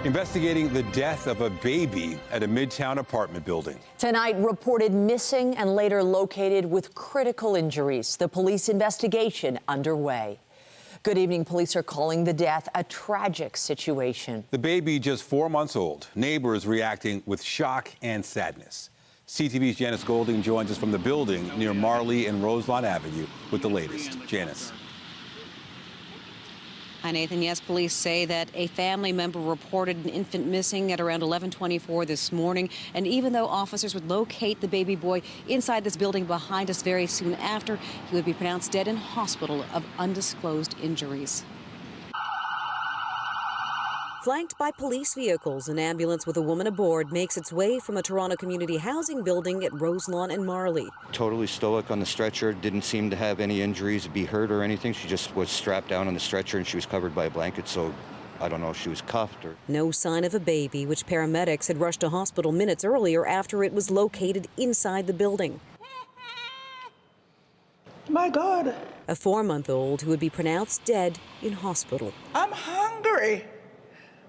Investigating the death of a baby at a Midtown apartment building. Tonight, reported missing and later located with critical injuries. The police investigation underway. Good evening. Police are calling the death a tragic situation. The baby just 4 months old. Neighbors reacting with shock and sadness. CTV's Janice Golding joins us from the building near Marley and Roselawn Avenue with the latest. Janice. Hi, Nathan. Yes, police say that a family member reported an infant missing at around 11:24 this morning. And even though officers would locate the baby boy inside this building behind us very soon after, he would be pronounced dead in hospital of undisclosed injuries. Flanked by police vehicles, an ambulance with a woman aboard makes its way from a Toronto community housing building at Roselawn and Marley. Totally stoic on the stretcher, didn't seem to have any injuries, be hurt or anything. She just was strapped down on the stretcher and she was covered by a blanket, so I don't know if she was cuffed or... No sign of a baby, which paramedics had rushed to hospital minutes earlier after it was located inside the building. My God. A 4-month-old who would be pronounced dead in hospital. I'm hungry.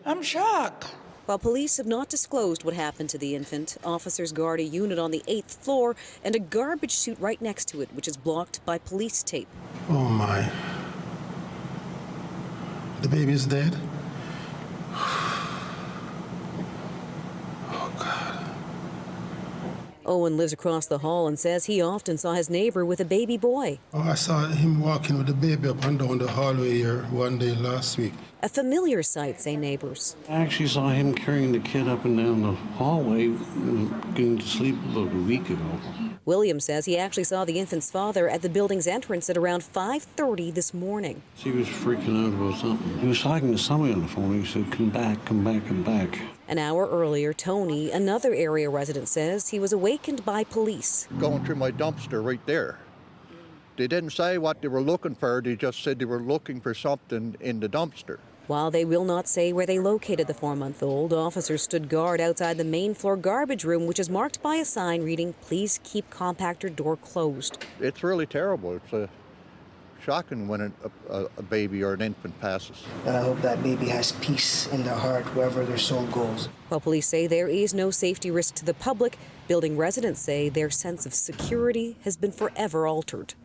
I'm shocked. While police have not disclosed what happened to the infant, officers guard a unit on the 8th floor and a garbage chute right next to it, which is blocked by police tape. Oh my. The baby's dead? Oh God. Owen lives across the hall and says he often saw his neighbor with a baby boy. Oh, I saw him walking with the baby up and down the hallway here one day last week. A familiar sight, say neighbors. I actually saw him carrying the kid up and down the hallway, getting to sleep about a week ago. William says he actually saw the infant's father at the building's entrance at around 5:30 this morning. He was freaking out about something. He was talking to somebody on the phone. He said, come back, come back, come back. An hour earlier, Tony, another area resident, says he was awakened by police. Going through my dumpster right there. They didn't say what they were looking for. They just said they were looking for something in the dumpster. While they will not say where they located the 4-month-old, officers stood guard outside the main floor garbage room, which is marked by a sign reading, "Please keep compactor door closed." It's really terrible. It's shocking when a baby or an infant passes. And I hope that baby has peace in their heart wherever their soul goes. While police say there is no safety risk to the public, building residents say their sense of security has been forever altered.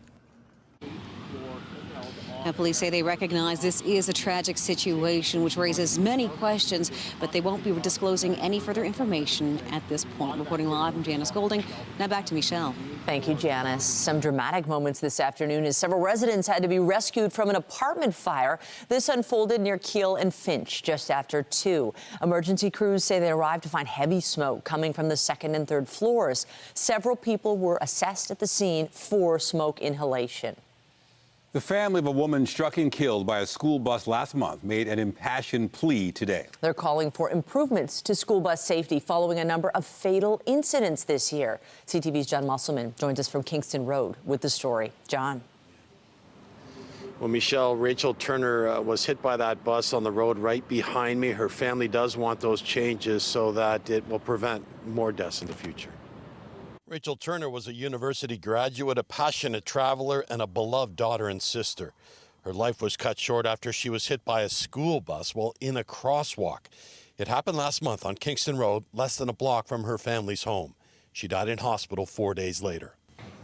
And police say they recognize this is a tragic situation which raises many questions, but they won't be disclosing any further information at this point. Reporting live, I'm Janice Golding. Now back to Michelle. Thank you, Janice. Some dramatic moments this afternoon as several residents had to be rescued from an apartment fire. This unfolded near Keele and Finch just after 2. Emergency crews say they arrived to find heavy smoke coming from the 2nd and 3rd floors. Several people were assessed at the scene for smoke inhalation. The family of a woman struck and killed by a school bus last month made an impassioned plea today. They're calling for improvements to school bus safety following a number of fatal incidents this year. CTV's John Musselman joins us from Kingston Road with the story. John. Well, Michelle, Rachel Turner was hit by that bus on the road right behind me. Her family does want those changes so that it will prevent more deaths in the future. Rachel Turner was a university graduate, a passionate traveler, and a beloved daughter and sister. Her life was cut short after she was hit by a school bus while in a crosswalk. It happened last month on Kingston Road, less than a block from her family's home. She died in hospital 4 days later.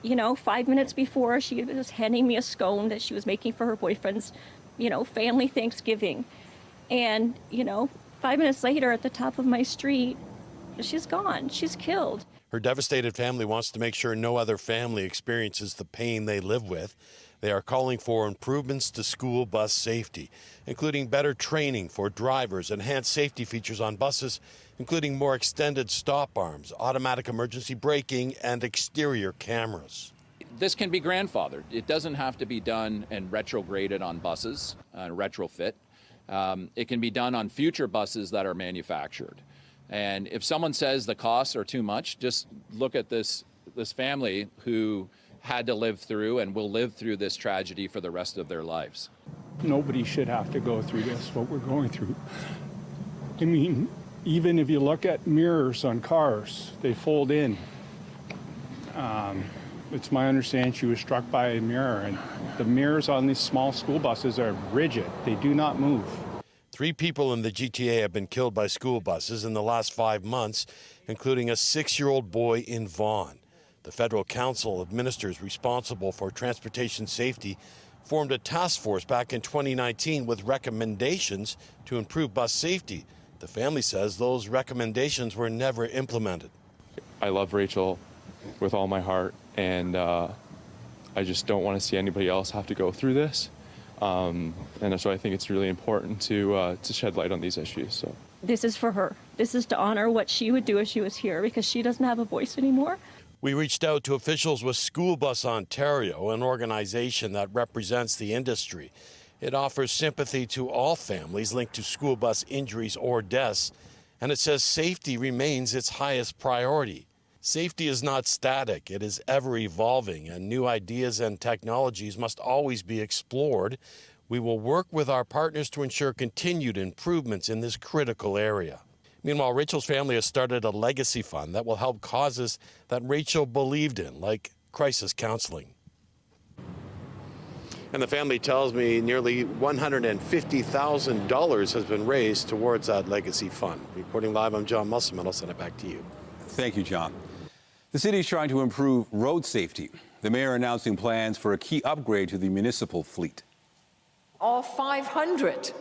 You know, 5 minutes before, she was handing me a scone that she was making for her boyfriend's, family Thanksgiving. And, 5 minutes later at the top of my street, she's gone. She's killed. Her devastated family wants to make sure no other family experiences the pain they live with. They are calling for improvements to school bus safety, including better training for drivers, enhanced safety features on buses, including more extended stop arms, automatic emergency braking, and exterior cameras. This can be grandfathered. It doesn't have to be done and retrograded on buses, retrofit. It can be done on future buses that are manufactured. And if someone says the costs are too much, just look at this family who had to live through and will live through this tragedy for the rest of their lives. Nobody should have to go through this, what we're going through. I mean, even if you look at mirrors on cars, they fold in. It's my understanding she was struck by a mirror, and the mirrors on these small school buses are rigid. They do not move. 3 people in the GTA have been killed by school buses in the last 5 months, including a 6-year-old boy in Vaughan. The Federal Council of Ministers responsible for transportation safety formed a task force back in 2019 with recommendations to improve bus safety. The family says those recommendations were never implemented. I love Rachel with all my heart, and I just don't want to see anybody else have to go through this. And so I think it's really important to shed light on these issues. So This is for her. This is to honor what she would do if she was here, because she doesn't have a voice anymore. We reached out to officials with School Bus Ontario, an organization that represents the industry. It offers sympathy to all families linked to school bus injuries or deaths, and it says safety remains its highest priority. Safety is not static, it is ever evolving, and new ideas and technologies must always be explored. We will work with our partners to ensure continued improvements in this critical area. Meanwhile, Rachel's family has started a legacy fund that will help causes that Rachel believed in, like crisis counseling. And the family tells me nearly $150,000 has been raised towards that legacy fund. Reporting live, I'm John Musselman. I'll send it back to you. Thank you, John. The city is trying to improve road safety. The mayor announcing plans for a key upgrade to the municipal fleet. All 500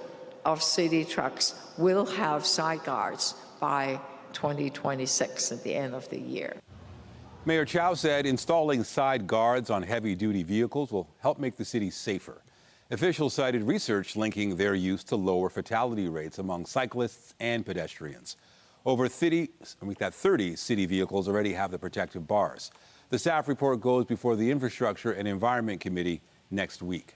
of city trucks will have side guards by 2026 at the end of the year. Mayor Chow said installing side guards on heavy-duty vehicles will help make the city safer. Officials cited research linking their use to lower fatality rates among cyclists and pedestrians. Over 30 city vehicles already have the protective bars. The staff report goes before the Infrastructure and Environment Committee next week.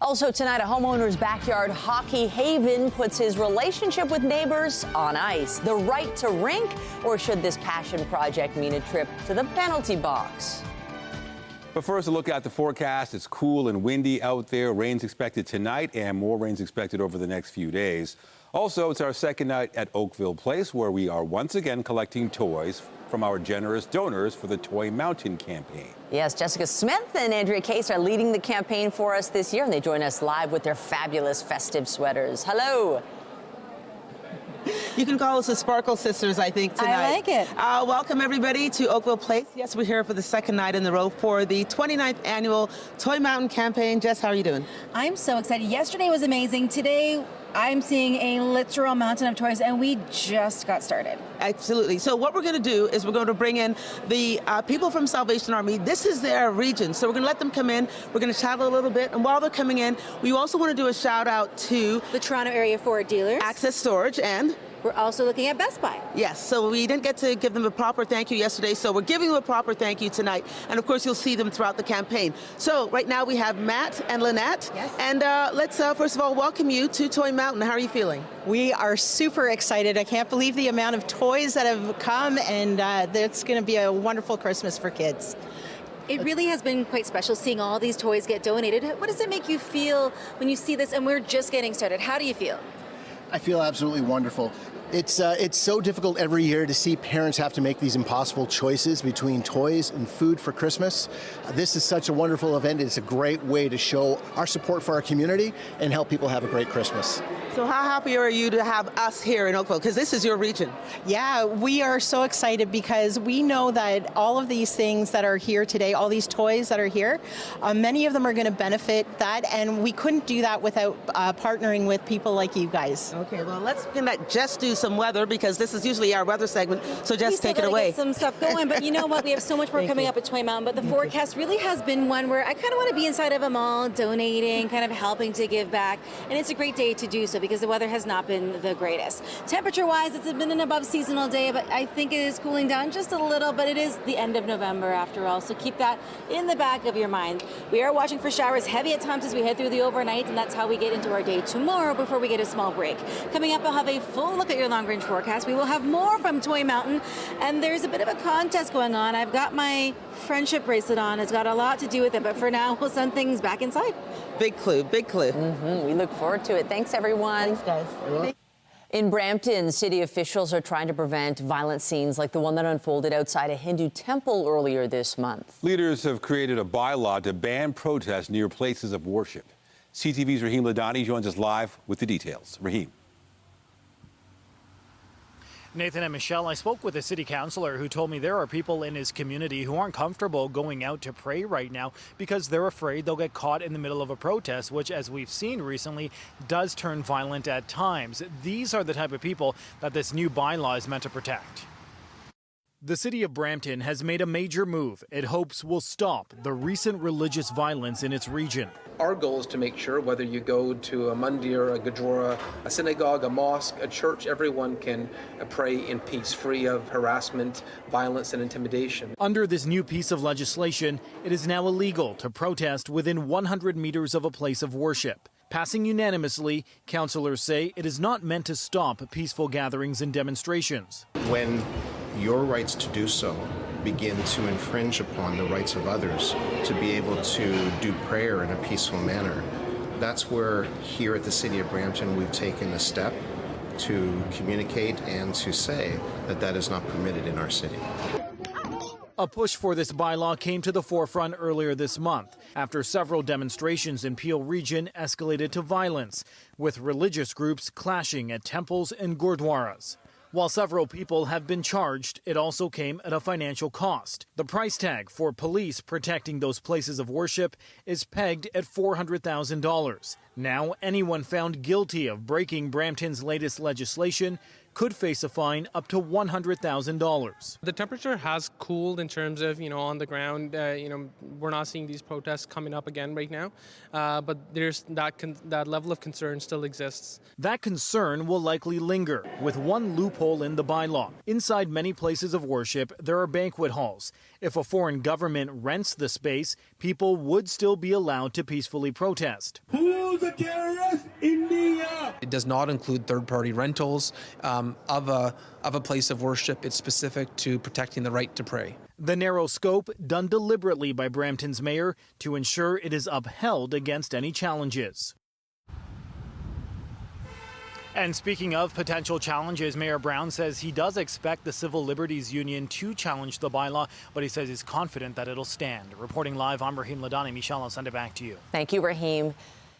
Also tonight, a homeowner's backyard hockey haven puts his relationship with neighbors on ice. The right to rink, or should this passion project mean a trip to the penalty box? But first, a look at the forecast. It's cool and windy out there. Rain's expected tonight, and more rain's expected over the next few days. Also, it's our second night at Oakville Place, where we are once again collecting toys from our generous donors for the Toy Mountain campaign. Yes, Jessica Smith and Andrea Case are leading the campaign for us this year, and they join us live with their fabulous festive sweaters. Hello. You can call us the Sparkle Sisters, I think, tonight. I like it. Welcome, everybody, to Oakville Place. Yes, we're here for the second night in a row for the 29th annual Toy Mountain campaign. Jess, how are you doing? I'm so excited. Yesterday was amazing. Today, I'm seeing a literal mountain of toys, and we just got started. Absolutely. So what we're going to do is we're going to bring in the people from Salvation Army. This is their region, so we're going to let them come in. We're going to chat a little bit, and while they're coming in, we also want to do a shout out to the Toronto Area Ford dealers, Access Storage, and we're also looking at Best Buy. Yes, so we didn't get to give them a proper thank you yesterday, so we're giving them a proper thank you tonight. And of course, you'll see them throughout the campaign. So right now we have Matt and Lynette. Yes. And let's first of all welcome you to Toy Mountain. How are you feeling? We are super excited. I can't believe the amount of toys that have come, and it's going to be a wonderful Christmas for kids. It really has been quite special seeing all these toys get donated. What does it make you feel when you see this? And we're just getting started. How do you feel? I feel absolutely wonderful. It's so difficult every year to see parents have to make these impossible choices between toys and food for Christmas. This is such a wonderful event. It's a great way to show our support for our community and help people have a great Christmas. So how happy are you to have us here in Oakville? Because this is your region. Yeah, we are so excited because we know that all of these things that are here today, all these toys that are here, many of them are going to benefit that, and we couldn't do that without partnering with people like you guys. Okay, well, let's let Jess do some weather, because this is usually our weather segment. So Jess, take it away. Get some stuff going, but you know what? We have so much more coming up at Toy Mountain, but the forecast really has been one where I kind of want to be inside of a mall, donating, kind of helping to give back, and it's a great day to do so because the weather has not been the greatest. Temperature-wise, it's been an above seasonal day, but I think it is cooling down just a little, but it is the end of November after all, so keep that in the back of your mind. We are watching for showers heavy at times as we head through the overnight, and that's how we get into our day tomorrow before we get a small break. Coming up, I'll have a full look at your long-range forecast. We will have more from Toy Mountain, and there's a bit of a contest going on. I've got my friendship bracelet on. It's got a lot to do with it, but for now, we'll send things back inside. Big clue, big clue. We look forward to it. Thanks, everyone. Thanks, guys. In Brampton, city officials are trying to prevent violent scenes like the one that unfolded outside a Hindu temple earlier this month. Leaders have created a bylaw to ban protests near places of worship. CTV's Raheem Ladani joins us live with the details. Raheem. Nathan and Michelle, I spoke with a city councillor who told me there are people in his community who aren't comfortable going out to pray right now because they're afraid they'll get caught in the middle of a protest, which, as we've seen recently, does turn violent at times. These are the type of people that this new bylaw is meant to protect. The city of Brampton has made a major move it hopes will stop the recent religious violence in its region. Our goal is to make sure whether you go to a mandir, a gedora, a synagogue, a mosque, a church, everyone can pray in peace, free of harassment, violence, and intimidation. Under this new piece of legislation, it is now illegal to protest within 100 meters of a place of worship. Passing unanimously, councillors say it is not meant to stop peaceful gatherings and demonstrations. When your rights to do so begin to infringe upon the rights of others to be able to do prayer in a peaceful manner, that's where here at the City of Brampton we've taken a step to communicate and to say that that is not permitted in our city. A push for this bylaw came to the forefront earlier this month after several demonstrations in Peel Region escalated to violence, with religious groups clashing at temples and gurdwaras. While several people have been charged, it also came at a financial cost. The price tag for police protecting those places of worship is pegged at $400,000. Now, anyone found guilty of breaking Brampton's latest legislation could face a fine up to $100,000. The temperature has cooled in terms of, on the ground, we're not seeing these protests coming up again right now, but there's that level of concern still exists. That concern will likely linger, with one loophole in the bylaw. Inside many places of worship, there are banquet halls. If a foreign government rents the space, people would still be allowed to peacefully protest. Who's a terrorist? India! It does not include third-party rentals of a place of worship. It's specific to protecting the right to pray. The narrow scope done deliberately by Brampton's mayor to ensure it is upheld against any challenges. And speaking of potential challenges, Mayor Brown says he does expect the Civil Liberties Union to challenge the bylaw, but he says he's confident that it'll stand. Reporting live, I'm Raheem Ladani. Michelle, I'll send it back to you. Thank you, Raheem.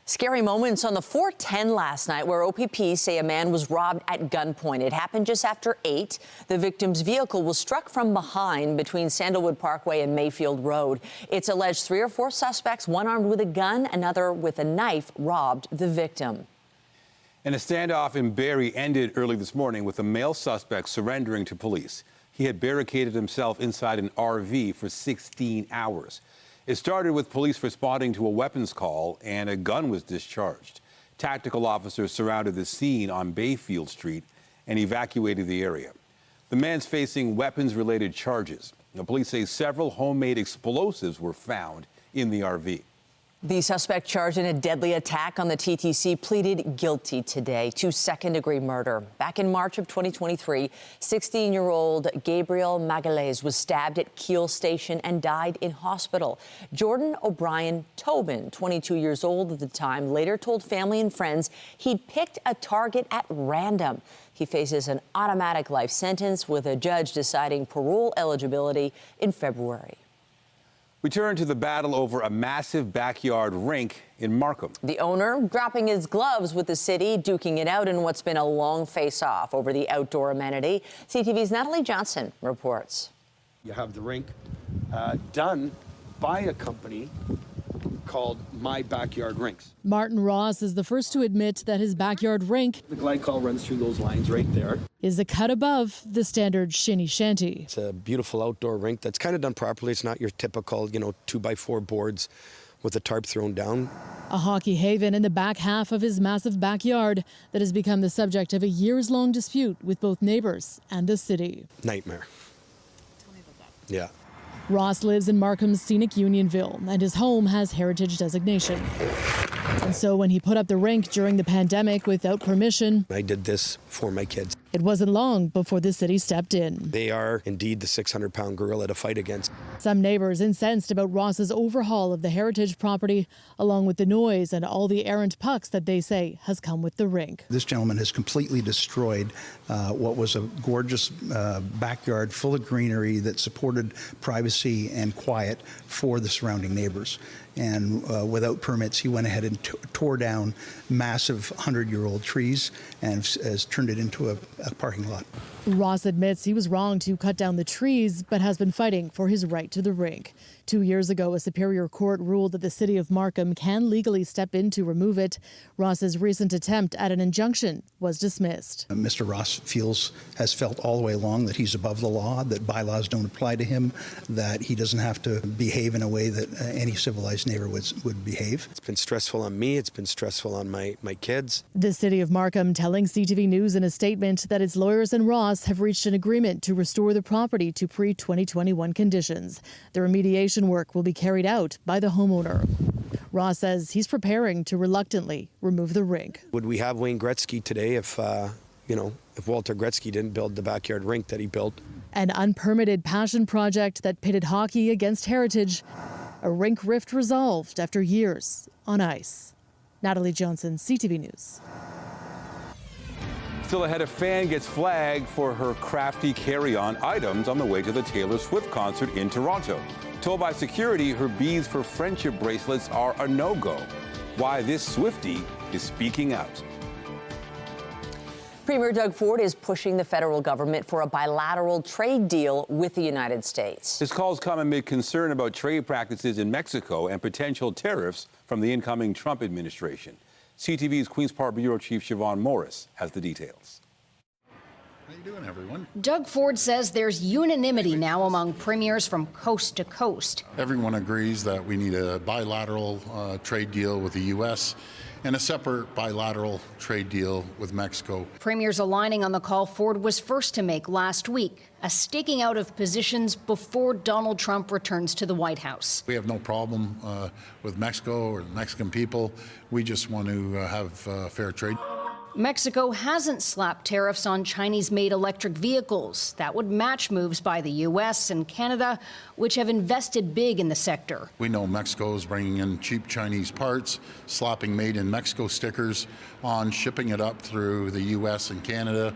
Scary moments on the 410 last night where OPP say a man was robbed at gunpoint. It happened just after 8. The victim's vehicle was struck from behind between Sandalwood Parkway and Mayfield Road. It's alleged 3 or 4 suspects, one armed with a gun, another with a knife, robbed the victim. And a standoff in Barrie ended early this morning with a male suspect surrendering to police. He had barricaded himself inside an RV for 16 hours. It started with police responding to a weapons call and a gun was discharged. Tactical officers surrounded the scene on Bayfield Street and evacuated the area. The man's facing weapons-related charges. The police say several homemade explosives were found in the RV. The suspect charged in a deadly attack on the TTC pleaded guilty today to second-degree murder. Back in March of 2023, 16-year-old Gabriel Magalhaes was stabbed at Keele Station and died in hospital. Jordan O'Brien Tobin, 22 years old at the time, later told family and friends he'd picked a target at random. He faces an automatic life sentence with a judge deciding parole eligibility in February. We turn to the battle over a massive backyard rink in Markham. The owner dropping his gloves with the city, duking it out in what's been a long face-off over the outdoor amenity. CTV's Natalie Johnson reports. You have the rink done by a company called My Backyard Rinks. Martin Ross is the first to admit that his backyard rink, the glycol runs through those lines right there, is a cut above the standard shinny shanty. It's a beautiful outdoor rink that's kind of done properly. It's not your typical, 2x4 boards with a tarp thrown down. A hockey haven in the back half of his massive backyard that has become the subject of a years-long dispute with both neighbors and the city. Nightmare. Tell me about that. Yeah. Ross lives in Markham's scenic Unionville, and his home has heritage designation. And so when he put up the rink during the pandemic without permission, I did this for my kids. It wasn't long before the city stepped in. They are indeed the 600-pound gorilla to fight against. Some neighbors incensed about Ross's overhaul of the heritage property, along with the noise and all the errant pucks that they say has come with the rink. This gentleman has completely destroyed what was a gorgeous backyard full of greenery that supported privacy and quiet for the surrounding neighbors. And without permits, he went ahead and tore down massive 100-year-old trees and has turned it into a parking lot. Ross admits he was wrong to cut down the trees, but has been fighting for his right to the rink. 2 years ago, a Superior Court ruled that the city of Markham can legally step in to remove it. Ross's recent attempt at an injunction was dismissed. Mr. Ross has felt all the way along that he's above the law, that bylaws don't apply to him, that he doesn't have to behave in a way that any civilized neighbor would behave. It's been stressful on me. It's been stressful on my kids. The city of Markham telling CTV News in a statement that its lawyers and Ross have reached an agreement to restore the property to pre-2021 conditions. The remediation work will be carried out by the homeowner. Ross says he's preparing to reluctantly remove the rink. Would we have Wayne Gretzky today if Walter Gretzky didn't build the backyard rink that he built? An unpermitted passion project that pitted hockey against heritage. A rink rift resolved after years on ice. Natalie Johnson, CTV News. Still ahead, a fan gets flagged for her crafty carry-on items on the way to the Taylor Swift concert in Toronto. Told by security her beads for friendship bracelets are a no-go. Why this Swiftie is speaking out. Premier Doug Ford is pushing the federal government for a bilateral trade deal with the United States. His calls come amid concern about trade practices in Mexico and potential tariffs from the incoming Trump administration. CTV's Queen's Park Bureau Chief Siobhan Morris has the details. How you doing, everyone? Doug Ford says there's unanimity now among premiers from coast to coast. Everyone agrees that we need a bilateral trade deal with the U.S. and a separate bilateral trade deal with Mexico. Premiers aligning on the call Ford was first to make last week, a staking out of positions before Donald Trump returns to the White House. We have no problem with Mexico or the Mexican people. We just want to have fair trade. Mexico hasn't slapped tariffs on Chinese-made electric vehicles. That would match moves by the U.S. and Canada, which have invested big in the sector. We know Mexico is bringing in cheap Chinese parts, slapping made in Mexico stickers on, shipping it up through the U.S. and Canada,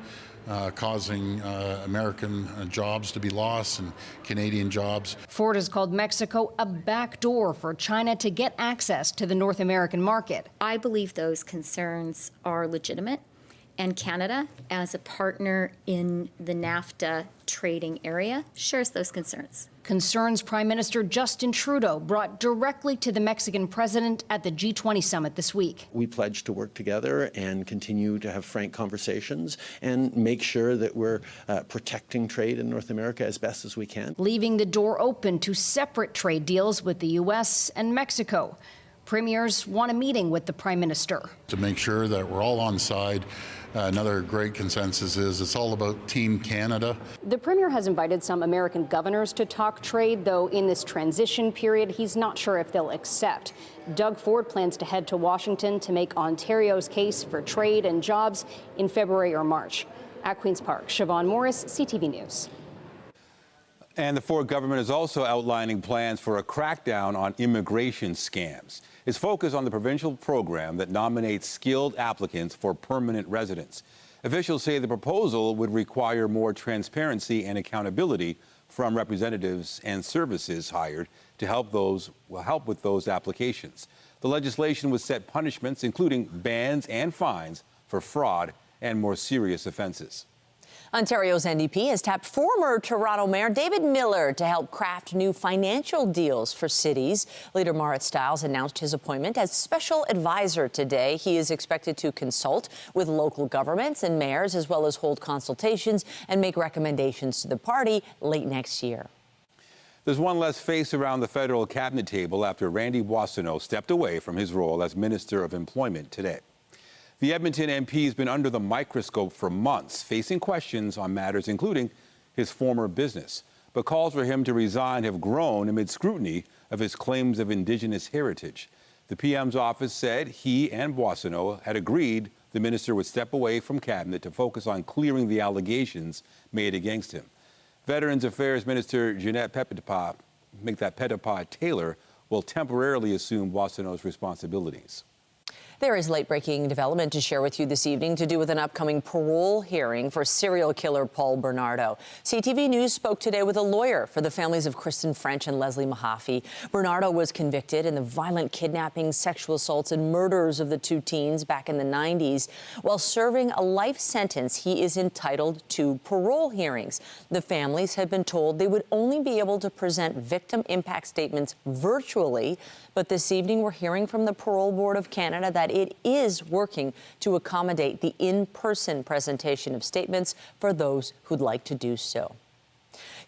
causing American jobs to be lost and Canadian jobs. Ford has called Mexico a backdoor for China to get access to the North American market. I believe those concerns are legitimate, and Canada, as a partner in the NAFTA trading area, shares those concerns. Concerns Prime Minister Justin Trudeau brought directly to the Mexican president at the G20 summit this week. We pledge to work together and continue to have frank conversations and make sure that we're protecting trade in North America as best as we can. Leaving the door open to separate trade deals with the U.S. and Mexico. Premiers want a meeting with the Prime Minister. To make sure that we're all on side. Another great consensus is it's all about Team Canada. The Premier has invited some American governors to talk trade, though in this transition period, he's not sure if they'll accept. Doug Ford plans to head to Washington to make Ontario's case for trade and jobs in February or March. At Queen's Park, Siobhan Morris, CTV News. And the Ford government is also outlining plans for a crackdown on immigration scams. It's focused on the provincial program that nominates skilled applicants for permanent residence. Officials say the proposal would require more transparency and accountability from representatives and services hired to help with those applications. The legislation would set punishments, including bans and fines, for fraud and more serious offenses. Ontario's NDP has tapped former Toronto Mayor David Miller to help craft new financial deals for cities. Leader Marit Stiles announced his appointment as special advisor today. He is expected to consult with local governments and mayors, as well as hold consultations and make recommendations to the party late next year. There's one less face around the federal cabinet table after Randy Boissonnault stepped away from his role as Minister of Employment today. The Edmonton MP has been under the microscope for months, facing questions on matters including his former business. But calls for him to resign have grown amid scrutiny of his claims of Indigenous heritage. The PM's office said he and Boissonnault had agreed the minister would step away from cabinet to focus on clearing the allegations made against him. Veterans Affairs Minister Jeanette Petitpas make that pedipod tailor will temporarily assume Boissonneau's responsibilities. There is late-breaking development to share with you this evening to do with an upcoming parole hearing for serial killer Paul Bernardo. CTV News spoke today with a lawyer for the families of Kristen French and Leslie Mahaffey. Bernardo was convicted in the violent kidnappings, sexual assaults and murders of the two teens back in the 90s. While serving a life sentence, he is entitled to parole hearings. The families have been told they would only be able to present victim impact statements virtually, but this evening we're hearing from the Parole Board of Canada that it is working to accommodate the in-person presentation of statements for those who'd like to do so.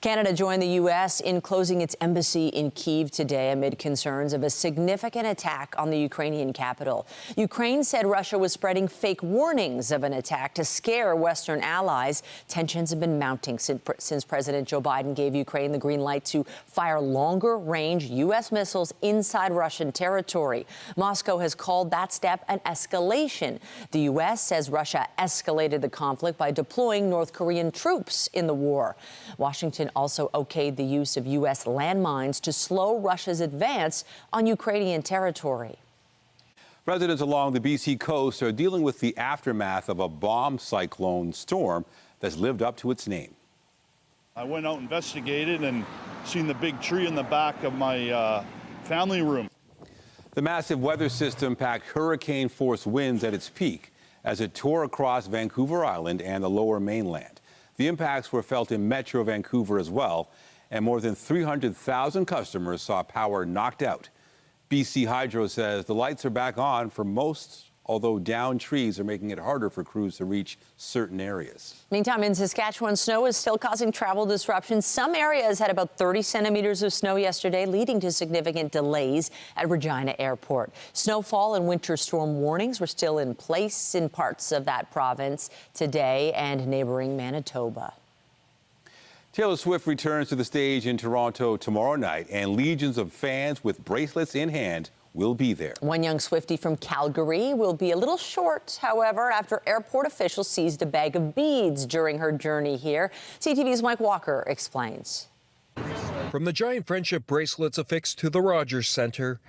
Canada joined the U.S. in closing its embassy in Kyiv today amid concerns of a significant attack on the Ukrainian capital. Ukraine said Russia was spreading fake warnings of an attack to scare Western allies. Tensions have been mounting since President Joe Biden gave Ukraine the green light to fire longer-range U.S. missiles inside Russian territory. Moscow has called that step an escalation. The U.S. says Russia escalated the conflict by deploying North Korean troops in the war. Washington also okayed the use of U.S. landmines to slow Russia's advance on Ukrainian territory. Residents along the BC coast are dealing with the aftermath of a bomb cyclone storm that's lived up to its name. I went out and investigated and seen the big tree in the back of my family room. The massive weather system packed hurricane-force winds at its peak as it tore across Vancouver Island and the lower mainland. The impacts were felt in Metro Vancouver as well, and more than 300,000 customers saw power knocked out. BC Hydro says the lights are back on for most, although downed trees are making it harder for crews to reach certain areas. Meantime, in Saskatchewan, snow is still causing travel disruptions. Some areas had about 30 centimeters of snow yesterday, leading to significant delays at Regina Airport. Snowfall and winter storm warnings were still in place in parts of that province today and neighboring Manitoba. Taylor Swift returns to the stage in Toronto tomorrow night, and legions of fans with bracelets in hand will be there. One young Swiftie from Calgary will be a little short, however, after airport officials seized a bag of beads during her journey here. CTV's Mike Walker explains. From the giant friendship bracelets affixed to the Rogers Centre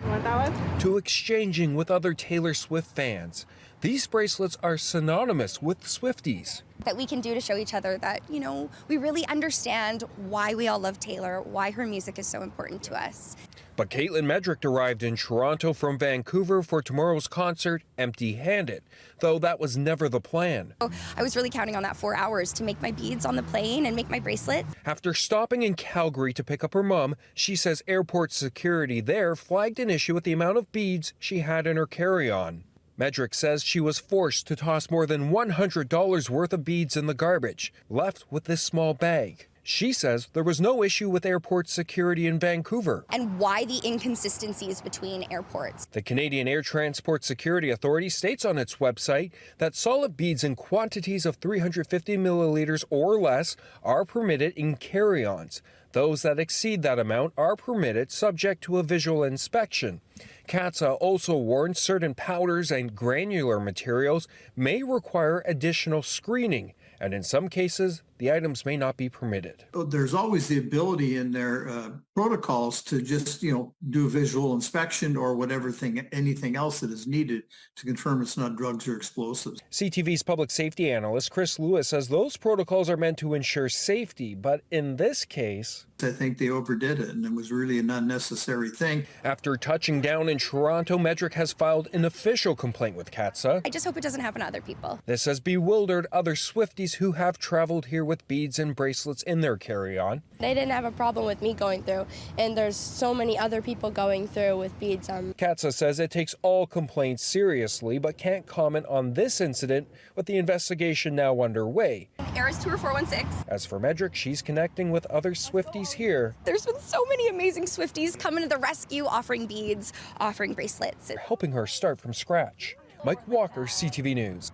to exchanging with other Taylor Swift fans, these bracelets are synonymous with Swifties. That we can do to show each other that, you know, we really understand why we all love Taylor, why her music is so important to us. But Caitlin Medrick arrived in Toronto from Vancouver for tomorrow's concert empty-handed, though that was never the plan. I was really counting on that 4 hours to make my beads on the plane and make my bracelets. After stopping in Calgary to pick up her mom, she says airport security there flagged an issue with the amount of beads she had in her carry-on. Medrick says she was forced to toss more than $100 worth of beads in the garbage, left with this small bag. She says there was no issue with airport security in Vancouver. And why the inconsistencies between airports. The Canadian Air Transport Security Authority states on its website that solid beads in quantities of 350 milliliters or less are permitted in carry-ons. Those that exceed that amount are permitted subject to a visual inspection. CATSA also warns certain powders and granular materials may require additional screening, and in some cases, the items may not be permitted. There's always the ability in their protocols to just, do a visual inspection or anything else that is needed to confirm it's not drugs or explosives. CTV's public safety analyst Chris Lewis says those protocols are meant to ensure safety, but in this case, I think they overdid it, and it was really an unnecessary thing. After touching down in Toronto, Medrick has filed an official complaint with CATSA. I just hope it doesn't happen to other people. This has bewildered other Swifties who have traveled here with beads and bracelets in their carry-on. They didn't have a problem with me going through, and there's so many other people going through with beads. CATSA says it takes all complaints seriously, but can't comment on this incident with the investigation now underway. Eris Tour 416. As for Medrick, she's connecting with other Swifties here. There's been so many amazing Swifties coming to the rescue, offering beads, offering bracelets. Helping her start from scratch. Mike Walker, CTV News.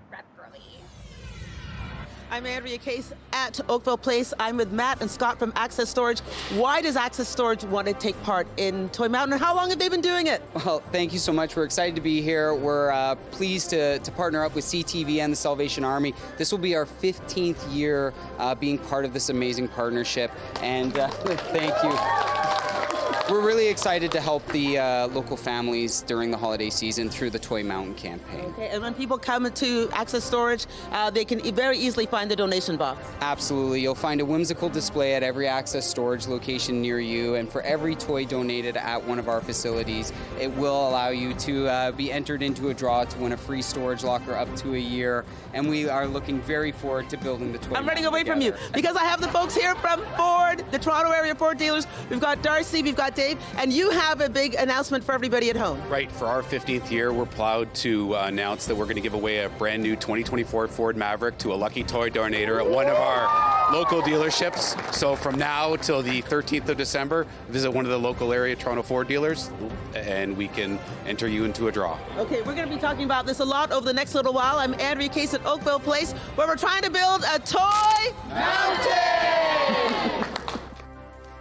I'm Andrea Case at Oakville Place. I'm with Matt and Scott from Access Storage. Why does Access Storage want to take part in Toy Mountain, and how long have they been doing it? Well, thank you so much. We're excited to be here. We're pleased to partner up with CTV and the Salvation Army. This will be our 15th year being part of this amazing partnership, and thank you. We're really excited to help the local families during the holiday season through the Toy Mountain campaign. Okay, and when people come to Access Storage, they can very easily find the donation box. Absolutely. You'll find a whimsical display at every Access Storage location near you, and for every toy donated at one of our facilities, it will allow you to be entered into a draw to win a free storage locker up to a year, and we are looking very forward to building the Toy I'm running away together. from you because I have the folks here from Ford, the Toronto area Ford dealers. We've got Darcy, we've got Dave, and you have a big announcement for everybody at home. Right, for our 15th year, we're proud to announce that we're going to give away a brand new 2024 Ford Maverick to a lucky toy donator at one of our local dealerships. So from now till the 13th of December, visit one of the local area Toronto Ford dealers and we can enter you into a draw. Okay, we're going to be talking about this a lot over the next little while. I'm Andrea Case at Oakville Place, where we're trying to build a toy mountain.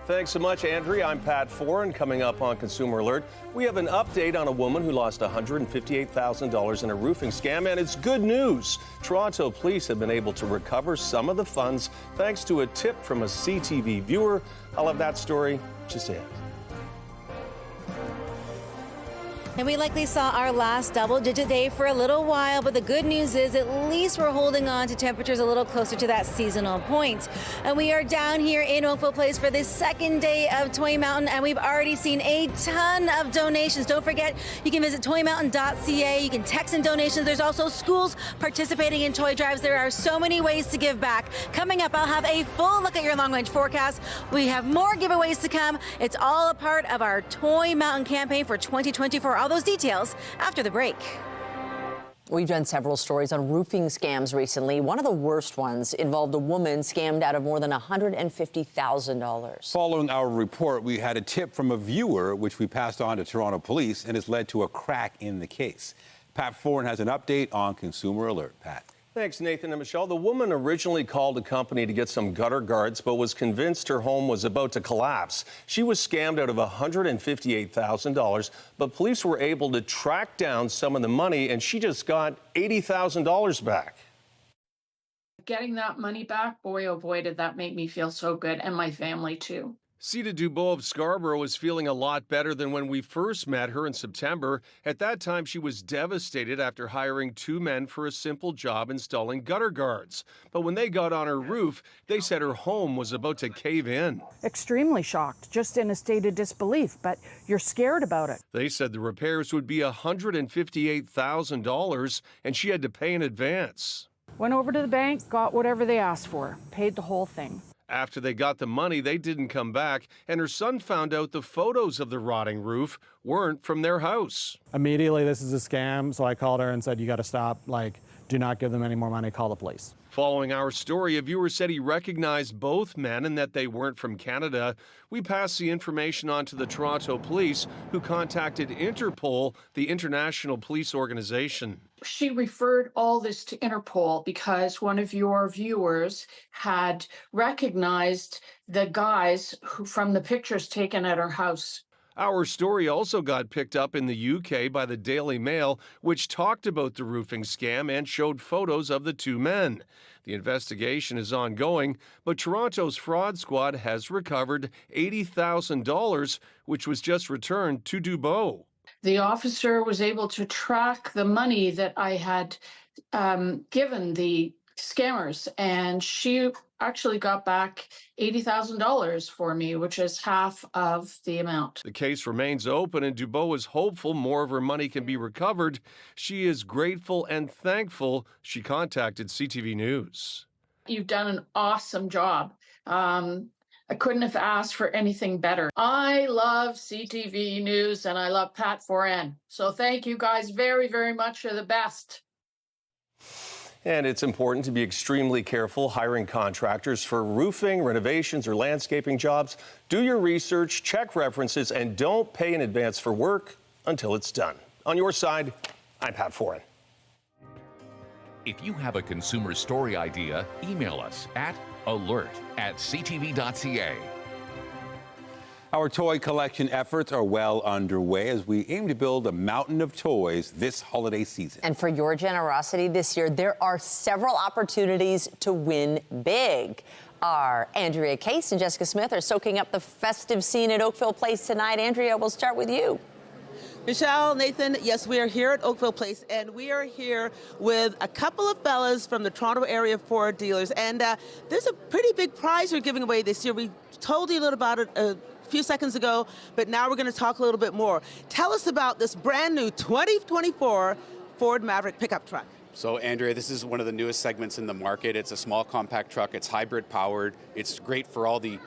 Thanks so much, Andrea. I'm Pat Foran. Coming up on Consumer Alert, we have an update on a woman who lost $158,000 in a roofing scam, and it's good news. Toronto police have been able to recover some of the funds thanks to a tip from a CTV viewer. I'll have that story just ahead. And we likely saw our last double-digit day for a little while, but the good news is at least we're holding on to temperatures a little closer to that seasonal point. And we are down here in Oakville Place for the second day of Toy Mountain, and we've already seen a ton of donations. Don't forget, you can visit toymountain.ca. You can text in donations. There's also schools participating in toy drives. There are so many ways to give back. Coming up, I'll have a full look at your long-range forecast. We have more giveaways to come. It's all a part of our Toy Mountain campaign for 2024. All those details after the break. We've done several stories on roofing scams recently. One of the worst ones involved a woman scammed out of more than $150,000. Following our report, we had a tip from a viewer, which we passed on to Toronto police, and has led to a crack in the case. Pat Foran has an update on Consumer Alert. Pat. Thanks, Nathan and Michelle. The woman originally called a company to get some gutter guards, but was convinced her home was about to collapse. She was scammed out of $158,000, but police were able to track down some of the money, and she just got $80,000 back. Getting that money back, boy, oh boy, did that make me feel so good, and my family too. Sita Dubois of Scarborough is feeling a lot better than when we first met her in September. At that time, she was devastated after hiring two men for a simple job installing gutter guards. But when they got on her roof, they said her home was about to cave in. Extremely shocked, just in a state of disbelief, but you're scared about it. They said the repairs would be $158,000, and she had to pay in advance. Went over to the bank, got whatever they asked for, paid the whole thing. After they got the money, they didn't come back, and her son found out the photos of the rotting roof weren't from their house. Immediately, this is a scam, so I called her and said, you got to stop, do not give them any more money, call the police. Following our story, a viewer said he recognized both men and that they weren't from Canada. We passed the information on to the Toronto police, who contacted Interpol, the international police organization. She referred all this to Interpol because one of your viewers had recognized the guys from the pictures taken at her house. Our story also got picked up in the UK by the Daily Mail, which talked about the roofing scam and showed photos of the two men. The investigation is ongoing, but Toronto's fraud squad has recovered $80,000, which was just returned to Dubois. The officer was able to track the money that I had given the scammers, and she actually got back $80,000 for me, which is half of the amount. The case remains open, and Dubois is hopeful more of her money can be recovered. She is grateful and thankful she contacted CTV News. You've done an awesome job. I couldn't have asked for anything better. I love CTV News and I love Pat Foran. So thank you guys very, very much. You're the best. And it's important to be extremely careful hiring contractors for roofing, renovations, or landscaping jobs. Do your research, check references, and don't pay in advance for work until it's done. On your side, I'm Pat Foran. If you have a consumer story idea, email us at alert@ctv.ca. Our toy collection efforts are well underway as we aim to build a mountain of toys this holiday season. And for your generosity this year, there are several opportunities to win big. Our Andrea Case and Jessica Smith are soaking up the festive scene at Oakville Place tonight. Andrea, we'll start with you. Michelle, Nathan, yes, we are here at Oakville Place, and we are here with a couple of fellas from the Toronto area Ford dealers. And there's a pretty big prize we're giving away this year. We told you a little about it a few seconds ago, but now we're going to talk a little bit more. Tell us about this brand new 2024 Ford Maverick pickup truck. So, Andrea, this is one of the newest segments in the market. It's a small compact truck. It's hybrid powered. It's great for all the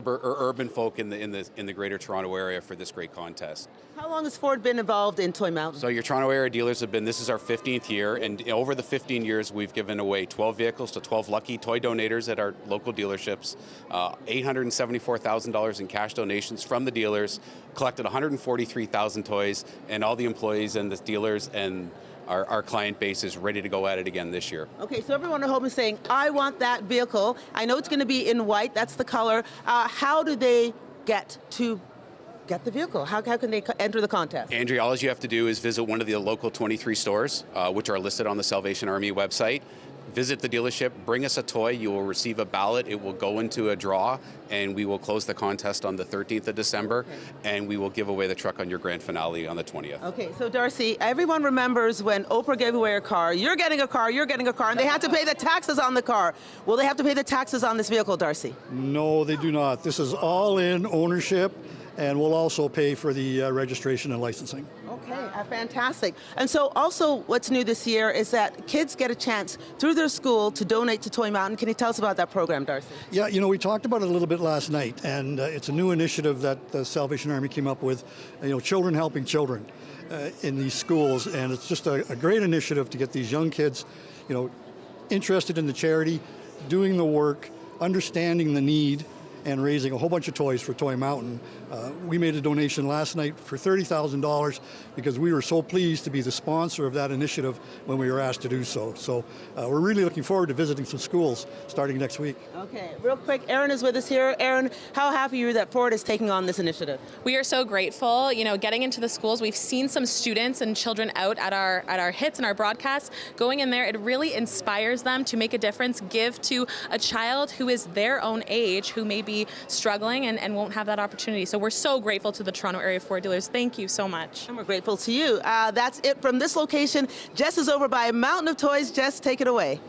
urban folk in the Greater Toronto area for this great contest. How long has Ford been involved in Toy Mountain? So your Toronto area dealers have been, this is our 15th year, and over the 15 years we've given away 12 vehicles to 12 lucky toy donators at our local dealerships, $874,000 in cash donations from the dealers, collected 143,000 toys, and all the employees and the dealers and our client base is ready to go at it again this year. Okay, so everyone at home is saying, I want that vehicle. I know it's going to be in white, that's the color. How do they get the vehicle? How can they enter the contest? Andrea, all you have to do is visit one of the local 23 stores, which are listed on the Salvation Army website. Visit the dealership, bring us a toy, you will receive a ballot, it will go into a draw, and we will close the contest on the 13th of December, and we will give away the truck on your grand finale on the 20th. Okay, so Darcy, everyone remembers when Oprah gave away a car, you're getting a car, and they had to pay the taxes on the car. Will they have to pay the taxes on this vehicle, Darcy? No, they do not. This is all in ownership, and we'll also pay for the registration and licensing. Okay, fantastic. And so also what's new this year is that kids get a chance through their school to donate to Toy Mountain. Can you tell us about that program, Darcy? Yeah, you know, we talked about it a little bit last night, and it's a new initiative that the Salvation Army came up with, children helping children in these schools, and it's just a great initiative to get these young kids, interested in the charity, doing the work, understanding the need, and raising a whole bunch of toys for Toy Mountain. We made a donation last night for $30,000 because we were so pleased to be the sponsor of that initiative when we were asked to do so. So we're really looking forward to visiting some schools starting next week. Okay, real quick, Erin is with us here. Erin, how happy are you that Ford is taking on this initiative? We are so grateful. Getting into the schools, we've seen some students and children out at our hits and our broadcasts. Going in there, it really inspires them to make a difference, give to a child who is their own age, who may be struggling and won't have that opportunity. So we're so grateful to the Toronto area Ford dealers. Thank you so much. And we're grateful to you. That's it from this location. Jess is over by a mountain of toys. Jess, take it away.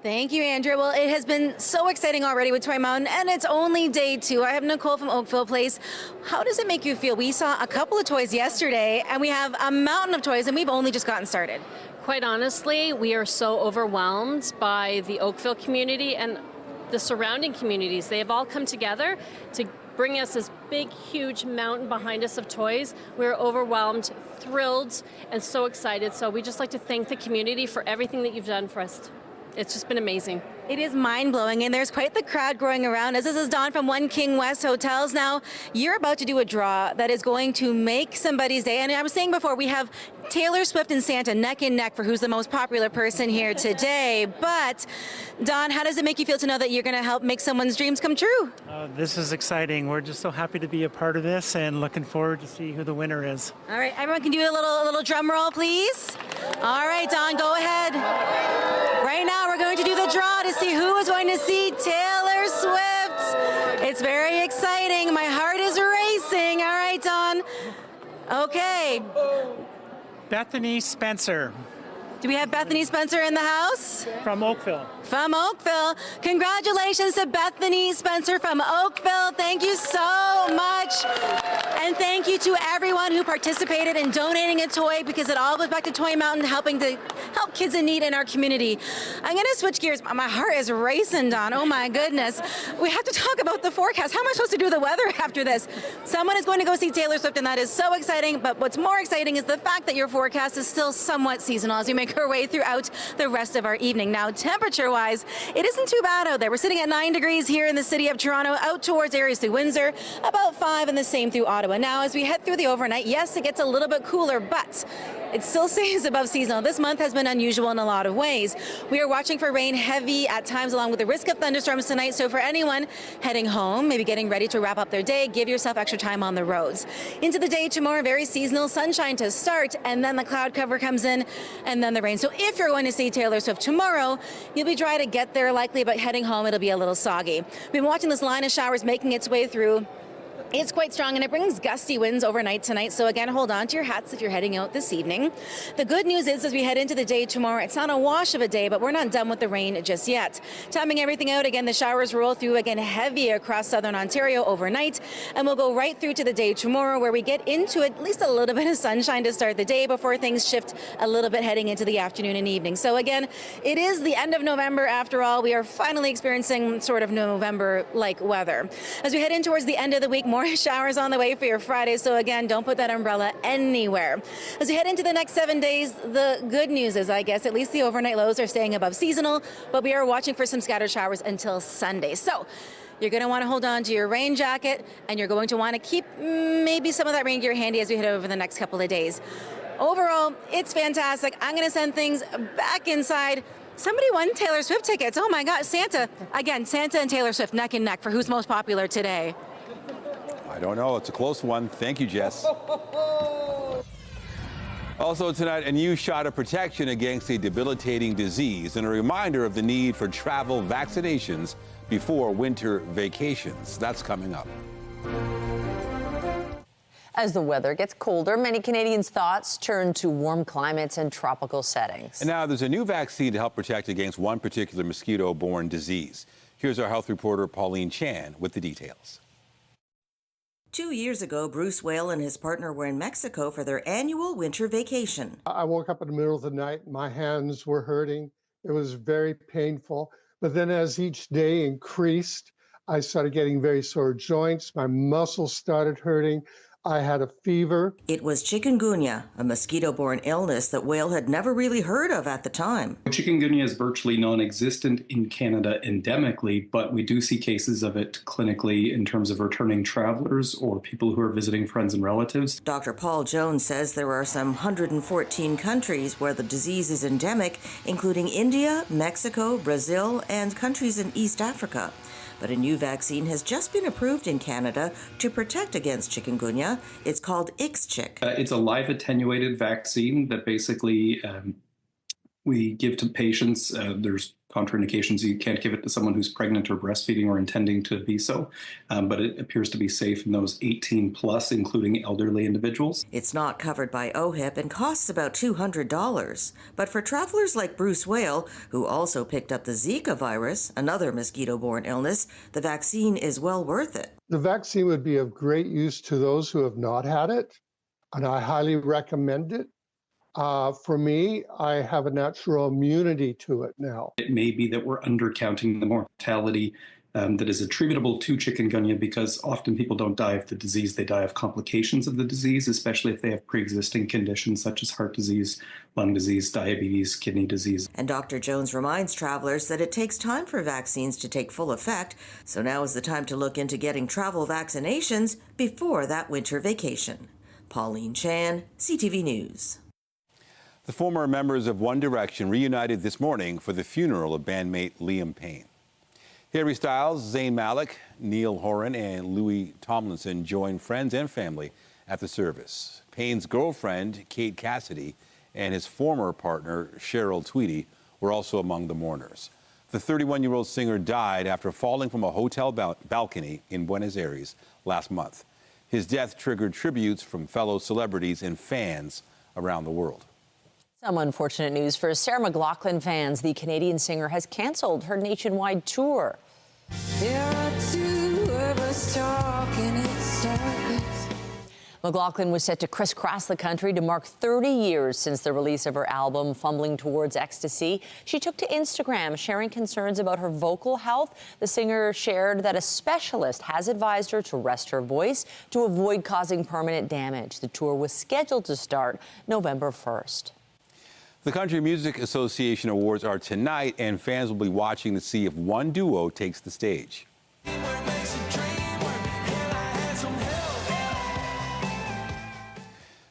Thank you, Andrea. Well, it has been so exciting already with Toy Mountain, and it's only day 2. I have Nicole from Oakville Place. How does it make you feel? We saw a couple of toys yesterday, and we have a mountain of toys, and we've only just gotten started. Quite honestly, we are so overwhelmed by the Oakville community and the surrounding communities. They have all come together to bring us this big, huge mountain behind us of toys. We're overwhelmed, thrilled, and so excited. So we just like to thank the community for everything that you've done for us. It's just been amazing. It is mind-blowing, and there's quite the crowd growing around. As this is Dawn from One King West Hotels. Now, you're about to do a draw that is going to make somebody's day. And I was saying before, we have Taylor Swift and Santa neck and neck for who's the most popular person here today. But, Dawn, how does it make you feel to know that you're going to help make someone's dreams come true? This is exciting. We're just so happy to be a part of this and looking forward to see who the winner is. All right, everyone can do a little drum roll, please. All right, Dawn, go ahead. Right now, we're going to do the draw to see who is going to see Taylor Swift. It's very exciting. My heart is racing. All right, Dawn. Okay. Bethany Spencer. Do we have Bethany Spencer in the house? From Oakville. From Oakville. Congratulations to Bethany Spencer from Oakville. Thank you so much. And thank you to everyone who participated in donating a toy, because it all goes back to Toy Mountain, helping to help kids in need in our community. I'm going to switch gears. My heart is racing, Dawn. Oh my goodness. We have to talk about the forecast. How am I supposed to do the weather after this? Someone is going to go see Taylor Swift, and that is so exciting. But what's more exciting is the fact that your forecast is still somewhat seasonal as we make our way throughout the rest of our evening. Now, temperature-wise, it isn't too bad out there. We're sitting at 9 degrees here in the city of Toronto, out towards areas through Windsor, about 5, and the same through Ottawa. Now, as we head through the overnight, yes, it gets a little bit cooler, but it still stays above seasonal. This month has been unusual in a lot of ways. We are watching for rain heavy at times, along with the risk of thunderstorms tonight. So for anyone heading home, maybe getting ready to wrap up their day, give yourself extra time on the roads. Into the day tomorrow, very seasonal sunshine to start, and then the cloud cover comes in, and then the rain. So if you're going to see Taylor Swift tomorrow, you'll be dry to get there likely, but heading home, it'll be a little soggy. We've been watching this line of showers making its way through. It's quite strong, and it brings gusty winds overnight tonight. So again, hold on to your hats if you're heading out this evening. The good news is, as we head into the day tomorrow, it's not a wash of a day, but we're not done with the rain just yet. Timing everything out, again, the showers roll through again heavy across southern Ontario overnight, and we'll go right through to the day tomorrow, where we get into at least a little bit of sunshine to start the day before things shift a little bit heading into the afternoon and evening. So again, it is the end of November after all. We are finally experiencing sort of November-like weather. As we head in towards the end of the week, more showers on the way for your Friday, so again, don't put that umbrella anywhere. As we head into the next 7 days, the good news is, I guess, at least the overnight lows are staying above seasonal, but we are watching for some scattered showers until Sunday. So you're going to want to hold on to your rain jacket, and you're going to want to keep maybe some of that rain gear handy as we head over the next couple of days. Overall, it's fantastic. I'm going to send things back inside. Somebody won Taylor Swift tickets. Oh my God, Santa. Again, Santa and Taylor Swift neck and neck for who's most popular today. I don't know. It's a close one. Thank you, Jess. Also tonight, a new shot of protection against a debilitating disease and a reminder of the need for travel vaccinations before winter vacations. That's coming up. As the weather gets colder, many Canadians' thoughts turn to warm climates and tropical settings. And now there's a new vaccine to help protect against one particular mosquito-borne disease. Here's our health reporter, Pauline Chan, with the details. 2 years ago, Bruce Whale and his partner were in Mexico for their annual winter vacation. I woke up in the middle of the night. My hands were hurting. It was very painful. But then as each day increased, I started getting very sore joints. My muscles started hurting. I had a fever. It was chikungunya, a mosquito-borne illness that Whale had never really heard of at the time. Chikungunya is virtually non-existent in Canada endemically, but we do see cases of it clinically in terms of returning travelers or people who are visiting friends and relatives. Dr. Paul Jones says there are some 114 countries where the disease is endemic, including India, Mexico, Brazil, and countries in East Africa. But a new vaccine has just been approved in Canada to protect against chikungunya. It's called Ixchiq. It's a live attenuated vaccine that basically we give to patients. There's contraindications. You can't give it to someone who's pregnant or breastfeeding or intending to be so, but it appears to be safe in those 18 plus, including elderly individuals. It's not covered by OHIP and costs about $200. But for travelers like Bruce Whale, who also picked up the Zika virus, another mosquito-borne illness, the vaccine is well worth it. The vaccine would be of great use to those who have not had it, and I highly recommend it. For me, I have a natural immunity to it now. It may be that we're undercounting the mortality that is attributable to chikungunya, because often people don't die of the disease, they die of complications of the disease, especially if they have pre-existing conditions such as heart disease, lung disease, diabetes, kidney disease. And Dr. Jones reminds travelers that it takes time for vaccines to take full effect, so now is the time to look into getting travel vaccinations before that winter vacation. Pauline Chan, CTV News. The former members of One Direction reunited this morning for the funeral of bandmate Liam Payne. Harry Styles, Zayn Malik, Neil Horan, and Louis Tomlinson joined friends and family at the service. Payne's girlfriend, Kate Cassidy, and his former partner, Cheryl Tweedy, were also among the mourners. The 31-year-old singer died after falling from a hotel balcony in Buenos Aires last month. His death triggered tributes from fellow celebrities and fans around the world. Some unfortunate news for Sarah McLachlan fans. The Canadian singer has canceled her nationwide tour. There are two of us talking in circles. McLachlan was set to crisscross the country to mark 30 years since the release of her album, Fumbling Towards Ecstasy. She took to Instagram, sharing concerns about her vocal health. The singer shared that a specialist has advised her to rest her voice to avoid causing permanent damage. The tour was scheduled to start November 1st. The Country Music Association Awards are tonight, and fans will be watching to see if one duo takes the stage.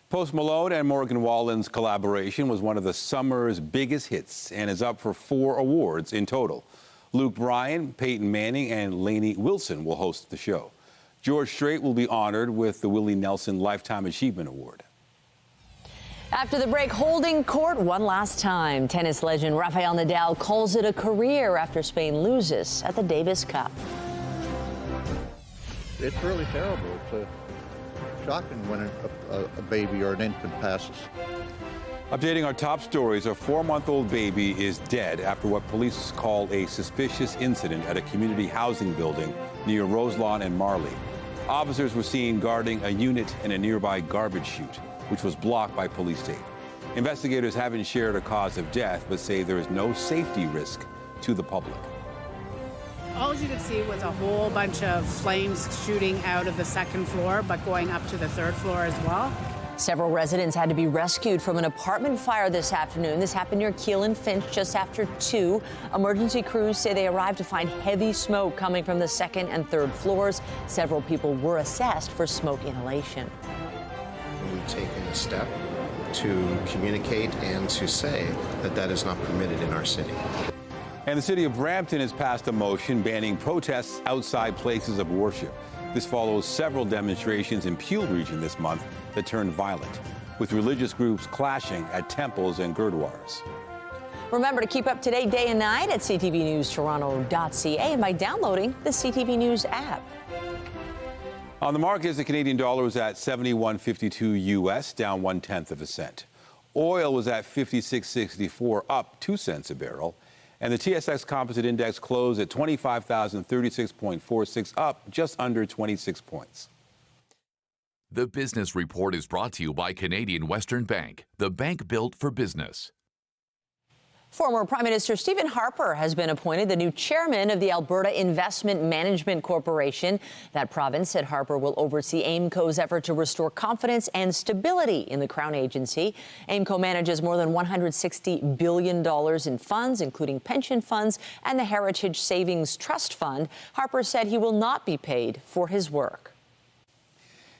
Post Malone and Morgan Wallen's collaboration was one of the summer's biggest hits and is up for 4 awards in total. Luke Bryan, Peyton Manning, and Lainey Wilson will host the show. George Strait will be honored with the Willie Nelson Lifetime Achievement Award. After the break, holding court one last time. Tennis legend Rafael Nadal calls it a career after Spain loses at the Davis Cup. It's really terrible. It's shocking when a baby or an infant passes. Updating our top stories, a 4-month-old baby is dead after what police call a suspicious incident at a community housing building near Roselawn and Marley. Officers were seen guarding a unit in a nearby garbage chute, which was blocked by police tape. Investigators haven't shared a cause of death, but say there is no safety risk to the public. All you could see was a whole bunch of flames shooting out of the 2nd floor, but going up to the 3rd floor as well. Several residents had to be rescued from an apartment fire this afternoon. This happened near Keele and Finch just after 2. Emergency crews say they arrived to find heavy smoke coming from the 2nd and 3rd floors. Several people were assessed for smoke inhalation. We've taken a step to communicate and to say that that is not permitted in our city. And the city of Brampton has passed a motion banning protests outside places of worship. This follows several demonstrations in Peel region this month that turned violent, with religious groups clashing at temples and gurdwaras. Remember to keep up to date day and night at ctvnewstoronto.ca and by downloading the CTV News app. On the markets, the Canadian dollar was at 71.52 US, down 1/10 cent. Oil was at 56.64, up 2 cents a barrel. And the TSX Composite Index closed at 25,036.46, up just under 26 points. The Business Report is brought to you by Canadian Western Bank, the bank built for business. Former Prime Minister Stephen Harper has been appointed the new chairman of the Alberta Investment Management Corporation. That province said Harper will oversee AIMCO's effort to restore confidence and stability in the Crown Agency. AIMCO manages more than $160 billion in funds, including pension funds and the Heritage Savings Trust Fund. Harper said he will not be paid for his work.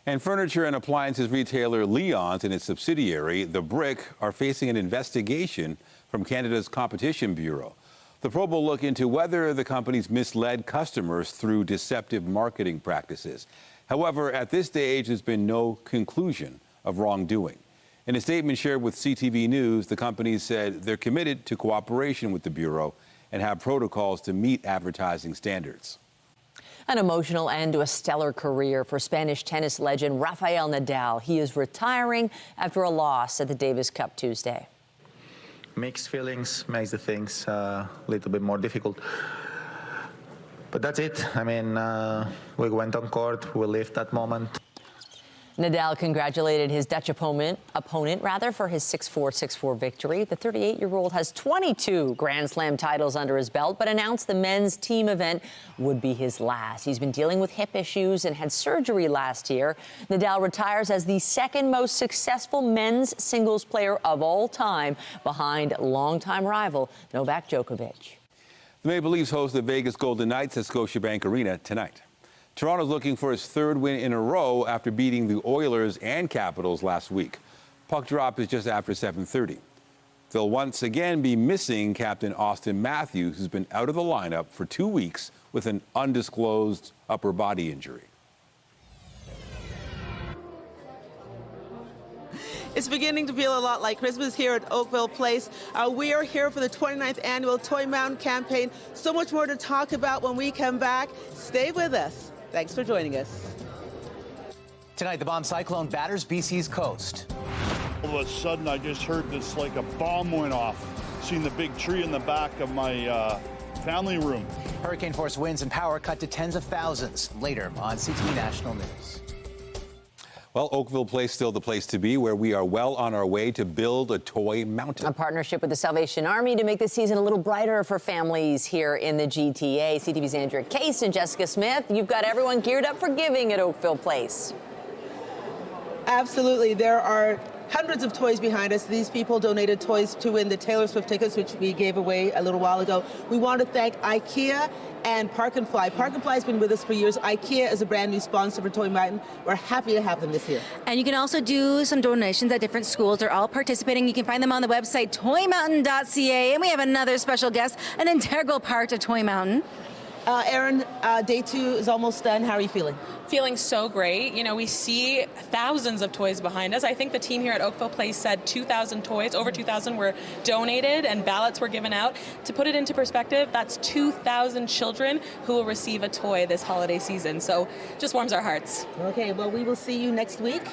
And furniture and appliances retailer Leon's and its subsidiary, The Brick, are facing an investigation from Canada's Competition Bureau. The probe will look into whether the company's misled customers through deceptive marketing practices. However, at this stage, there's been no conclusion of wrongdoing. In a statement shared with CTV News, the company said they're committed to cooperation with the Bureau and have protocols to meet advertising standards. An emotional end to a stellar career for Spanish tennis legend Rafael Nadal. He is retiring after a loss at the Davis Cup Tuesday. Mixed feelings makes the things a little bit more difficult. But that's it. I mean, we went on court, we lived that moment. Nadal congratulated his Dutch opponent for his 6-4, 6-4 victory. The 38-year-old has 22 Grand Slam titles under his belt, but announced the men's team event would be his last. He's been dealing with hip issues and had surgery last year. Nadal retires as the second most successful men's singles player of all time, behind longtime rival Novak Djokovic. The Maple Leafs host the Vegas Golden Knights at Scotiabank Arena tonight. Toronto's looking for its 3rd win in a row after beating the Oilers and Capitals last week. Puck drop is just after 7:30. They'll once again be missing captain Austin Matthews, who's been out of the lineup for 2 weeks with an undisclosed upper body injury. It's beginning to feel a lot like Christmas here at Oakville Place. We are here for the 29th annual Toy Mountain campaign. So much more to talk about when we come back. Stay with us. Thanks for joining us. Tonight, the bomb cyclone batters BC's coast. All of a sudden, I just heard this like a bomb went off. Seen the big tree in the back of my family room. Hurricane force winds and power cut to tens of thousands. Later on CTV National News. Well, Oakville Place still the place to be, where we are well on our way to build a toy mountain. A partnership with the Salvation Army to make this season a little brighter for families here in the GTA. CTV's Andrea Case and Jessica Smith, you've got everyone geared up for giving at Oakville Place. Absolutely. There are hundreds of toys behind us. These people donated toys to win the Taylor Swift tickets, which we gave away a little while ago. We want to thank IKEA and Park and Fly. Park and Fly has been with us for years. IKEA is a brand new sponsor for Toy Mountain. We're happy to have them this year. And you can also do some donations at different schools. They're all participating. You can find them on the website toymountain.ca. And we have another special guest, an integral part of Toy Mountain. Erin, day 2 is almost done. How are you feeling? Feeling so great. You know, we see thousands of toys behind us. I think the team here at Oakville Place said 2,000 toys, over 2,000 were donated and ballots were given out. To put it into perspective, that's 2,000 children who will receive a toy this holiday season. So just warms our hearts. Okay, well, we will see you next week.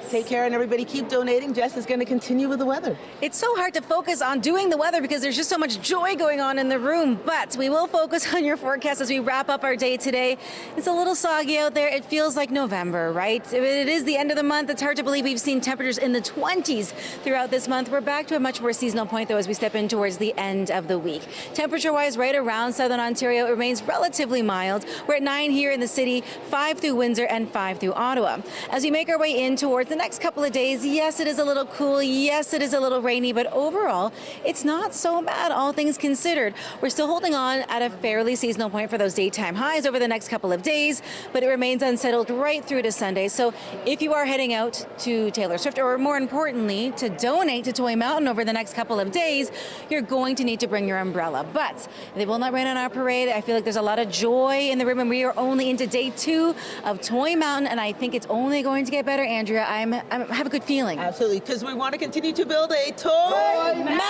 Take care, and everybody keep donating. Jess is going to continue with the weather. It's so hard to focus on doing the weather because there's just so much joy going on in the room, but we will focus on your forecast as we wrap up our day today. It's a little soggy out there. It feels like November, right? It is the end of the month. It's hard to believe we've seen temperatures in the 20s throughout this month. We're back to a much more seasonal point, though, as we step in towards the end of the week. Temperature-wise, right around southern Ontario, it remains relatively mild. We're at 9 here in the city, 5 through Windsor, and 5 through Ottawa. As we make our way in towards the next couple of days, yes, it is a little cool. Yes, it is a little rainy, but overall, it's not so bad, all things considered. We're still holding on at a fairly seasonal point for those daytime highs over the next couple of days, but it remains unsettled right through to Sunday. So if you are heading out to Taylor Swift, or more importantly, to donate to Toy Mountain over the next couple of days, you're going to need to bring your umbrella. But they will not rain on our parade. I feel like there's a lot of joy in the room, and we are only into day 2 of Toy Mountain, and I think it's only going to get better, Andrea. I have a good feeling. Absolutely, because we want to continue to build a Toy Mountain!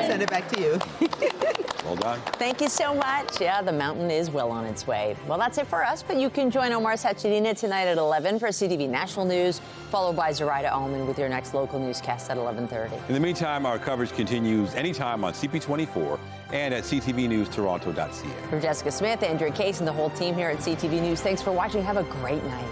Send it back to you. Well done. Thank you so much. Yeah, the mountain is well on its way. Well, that's it for us, but you can join Omar Sachedina tonight at 11 for CTV National News, followed by Zoraida Allman with your next local newscast at 11:30. In the meantime, our coverage continues anytime on CP24 and at ctvnewstoronto.ca. For Jessica Smith, Andrea Case, and the whole team here at CTV News, thanks for watching. Have a great night.